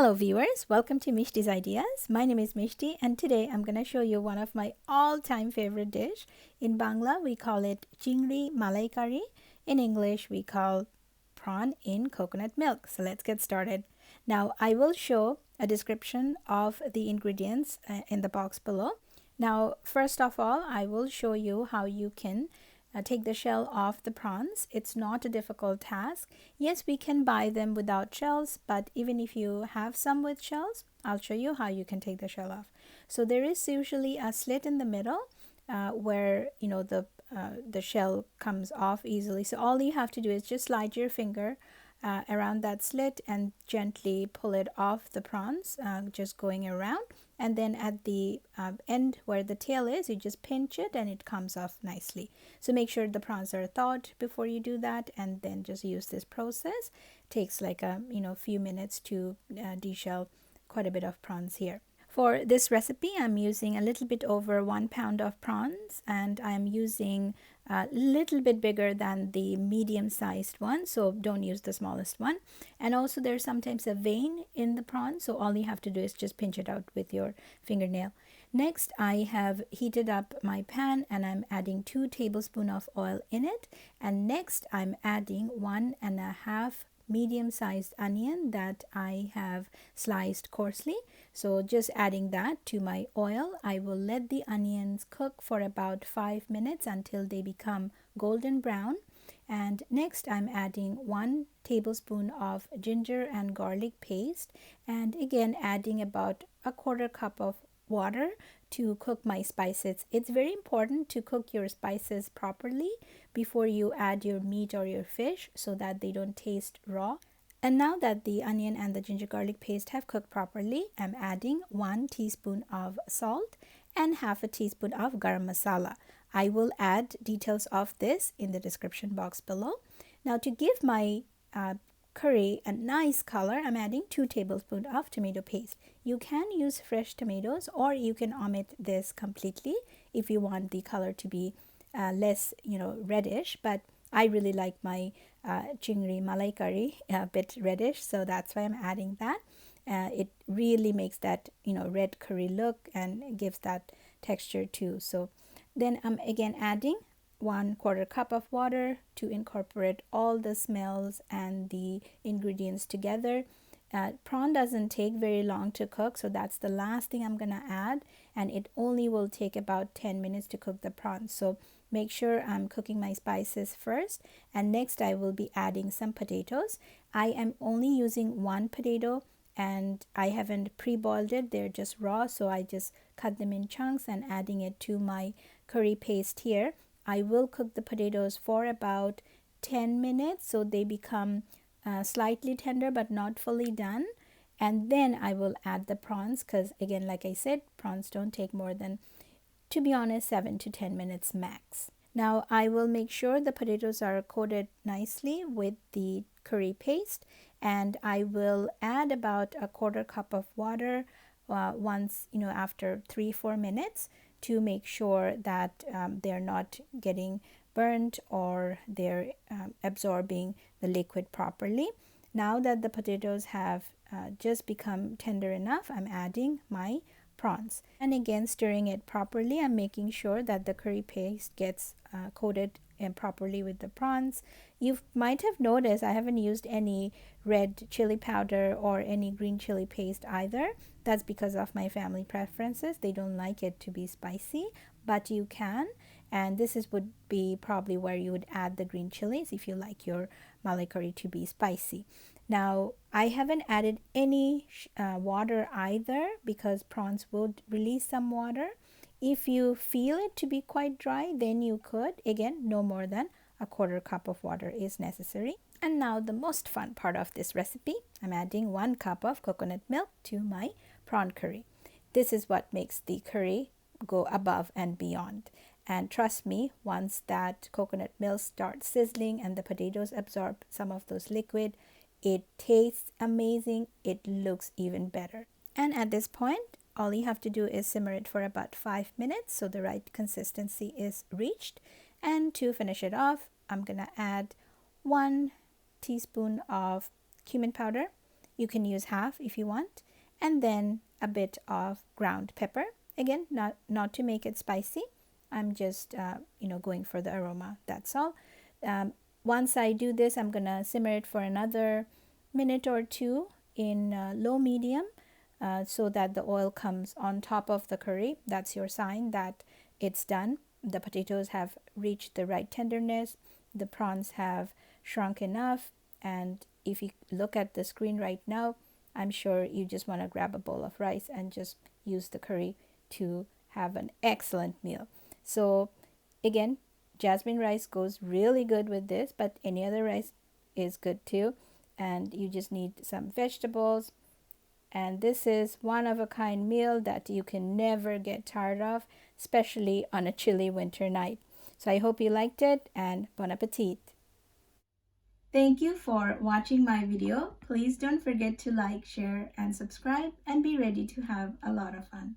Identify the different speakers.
Speaker 1: Hello viewers, welcome to Mishti's Ideas. My name is Mishti and today I'm going to show you one of my all-time favorite dish. In Bangla we call it Chingri Malaikari. In English we call prawn in coconut milk. So let's get started. Now I will show a description of the ingredients in the box below. Now first of all I will show you how you can take the shell off the prawns. It's not a difficult task. Yes, we can buy them without shells, but even if you have some with shells, I'll show you how you can take the shell off. So there is usually a slit in the middle where the shell comes off easily. So all you have to do is just slide your finger around that slit and gently pull it off the prawns, just going around, and then at the end where the tail is, you just pinch it and it comes off nicely. So make sure the prawns are thawed before you do that, and then just use this process. It takes like a few minutes to deshell quite a bit of prawns here. For this recipe, I'm using a little bit over 1 pound of prawns, and I'm using a little bit bigger than the medium-sized one, so don't use the smallest one. And also there's sometimes a vein in the prawn, so all you have to do is just pinch it out with your fingernail. Next, I have heated up my pan and I'm adding 2 tablespoons of oil in it. And next, I'm adding 1.5 medium-sized onion that I have sliced coarsely. So just adding that to my oil, I will let the onions cook for about 5 minutes until they become golden brown. And next I'm adding 1 tablespoon of ginger and garlic paste, and again adding about a 1/4 cup of water to cook my spices. It's very important to cook your spices properly before you add your meat or your fish so that they don't taste raw. And now that the onion and the ginger garlic paste have cooked properly, I'm adding 1 teaspoon of salt and 1/2 teaspoon of Garam Masala. I will add details of this in the description box below. Now to give my curry a nice color, I'm adding 2 tablespoons of tomato paste. You can use fresh tomatoes or you can omit this completely if you want the color to be less reddish, but I really like my Chingri Malaikari a bit reddish, so that's why I'm adding that. It really makes that red curry look and gives that texture too. So then I'm again adding 1/4 cup of water to incorporate all the smells and the ingredients together. Prawn doesn't take very long to cook, so that's the last thing I'm gonna add, and it only will take about 10 minutes to cook the prawns. So make sure I'm cooking my spices first, and next I will be adding some potatoes. I am only using 1 potato and I haven't pre-boiled it. They're just raw, so I just cut them in chunks and adding it to my curry paste here. I will cook the potatoes for about 10 minutes so they become slightly tender but not fully done, and then I will add the prawns, because again, like I said, prawns don't take more than, to be honest, 7 to 10 minutes max. Now I will make sure the potatoes are coated nicely with the curry paste, and I will add about a 1/4 cup of water once after 3-4 minutes to make sure that they're not getting burnt or they're absorbing the liquid properly. Now that the potatoes have just become tender enough, I'm adding my prawns, and again stirring it properly. I'm making sure that the curry paste gets coated properly with the prawns. You might have noticed I haven't used any red chili powder or any green chili paste either. That's because of my family preferences. They don't like it to be spicy, but you can, and would be probably where you would add the green chilies if you like your malai curry to be spicy. Now I haven't added any water either, because prawns would release some water. If you feel it to be quite dry, then you could, again, no more than a 1/4 cup of water is necessary. And now the most fun part of this recipe, I'm adding 1 cup of coconut milk to my prawn curry. This is what makes the curry go above and beyond. And trust me, once that coconut milk starts sizzling and the potatoes absorb some of those liquid, it tastes amazing. It looks even better. And at this point, all you have to do is simmer it for about 5 minutes so the right consistency is reached. And to finish it off, I'm gonna add 1 teaspoon of cumin powder. You can use half if you want. And then a bit of ground pepper. Again, not to make it spicy. I'm just, going for the aroma. That's all. Once I do this, I'm going to simmer it for another minute or two in low medium so that the oil comes on top of the curry. That's your sign that it's done. The potatoes have reached the right tenderness. The prawns have shrunk enough. And if you look at the screen right now, I'm sure you just want to grab a bowl of rice and just use the curry to have an excellent meal. So again, jasmine rice goes really good with this, but any other rice is good too. And you just need some vegetables. And this is one of a kind meal that you can never get tired of, especially on a chilly winter night. So I hope you liked it, and bon appetit. Thank you for watching my video. Please don't forget to like, share, and subscribe, and be ready to have a lot of fun.